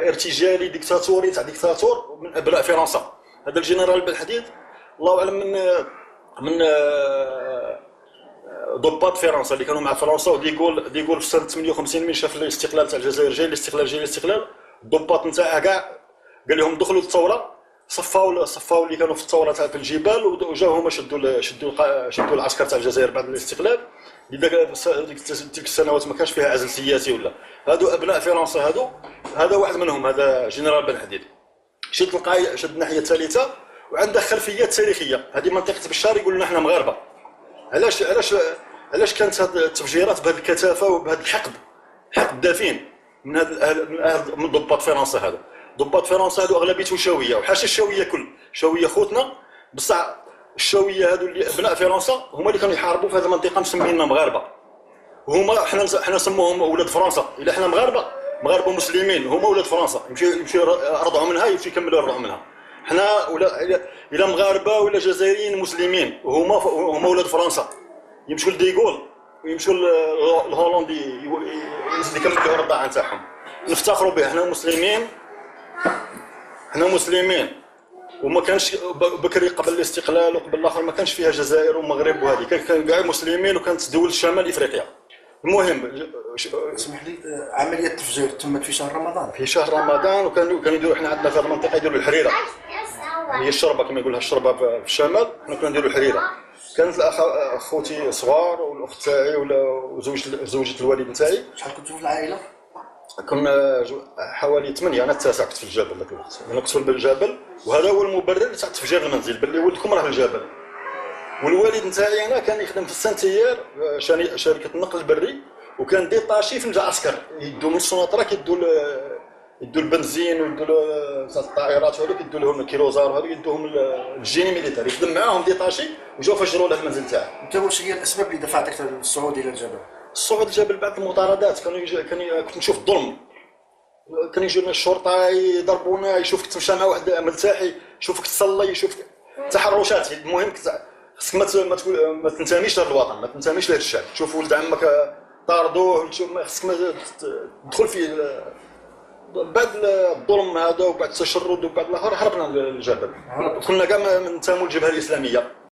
ارتجالي ديكتاتوري تاع ديكتاتور من ابناء فرنسا. هذا الجنرال بالحديد الله اعلم من ضباط فرنسا اللي كانوا مع فرنسا. وديغول في سنه 58 من شاف الاستقلال تاع الجزائر جاي الاستقلال الضباط نتاعها كاع قال لهم دخلوا الثوره، صفاو اللي كانوا في الثوره تاع في الجبال وجاو هما شدوا العسكر تاع الجزائر بعد الاستقلال. تلك السنوات ما كانش فيها عزل سياسي ولا. هادو ابناء فرنسا هذا واحد منهم، هذا جنرال بن حديد. شد الناحيه الثالثه وعنده خلفيات تاريخيه. هذه منطقه بشار يقولوا لنا احنا مغاربه. علاش كانت هذه التفجيرات بهذه الكثافه وبهذا حقد دفين من ضباط فرنسا. هذا ضباط فرنسا هذو اغلبيتهم شاويه، وحاشا الشاويه كل شاويه خوتنا، بصح الشاويه هذو اللي ابناء فرنسا هما اللي كانوا يحاربوا في هذه المنطقه مسمينا مغاربه. وهما حنا نسموهم اولاد فرنسا. الا حنا مغاربه مسلمين، هما اولاد فرنسا، يمشيو رضعوا منها، يمشيو يكملوا يرضعوا منها. حنا الى مغاربه ولا جزائريين مسلمين، هما اولاد فرنسا، يمشوا لديغول ويمشوا للهولندي يكملوا الرضاعه نتاعهم. نفتخروا به. حنا مسلمين وما كانش بكري قبل الاستقلال وقبل الاخر ما كانش فيها جزائر ومغرب وهذه، كان كاع مسلمين وكانت دول شمال افريقيا. المهم اسمح لي، عمليه التفجير تمت في شهر رمضان. في شهر رمضان، وكانوا يديروا حنا عندنا في هذه المنطقه يديروا الحريره، هي الشربه كما يقولها الشربه في الشمال. حنا كنا نديروا الحريره. كانت اخوتي صغار والاخت تاعي وزوجة الوالد نتاعي. شحال كنتوا في العائله؟ كنا حوالي 8. انا التاسع كنت في الجبل ذاك الوقت، انا كنت في الجبل، وهذا هو المبرر تاع تفجير المنزل، باللي ولدكم راه في الجبل. والوالد نتاعي انا كان يخدم في السانتيير شركه النقل البري، وكان ديطاشي في العسكر، يدوا من السنطره يدوا البنزين ويدوا الطائرات هذوك، يدوا لهم الكيلوزار وهذوك، يدوهم الجيني ميليتاري، يخدم معاهم ديطاشي، وجاو فجروا له المنزل تاعه. انت واش هي الاسباب اللي دفعتك للصعود الى الجبل؟ الصعود الجبل بعد المطاردات كنت نشوف الظلم. كان يجينا الشرطه يضربونا، يشوفك تمشى مع واحد مرتاحي، يشوفك تصلي، يشوفك تحرشات. المهم خصك ما تنتميش للوطن، ما تنتميش لهذا الشعب. تشوف ولد عمك طاردوه، خصك تدخل فيه. بعد الظلم هذا وبعد التشرد وبعد الاخر هربنا للجبل. كنا كاع ننتموا للجبهه الاسلاميه.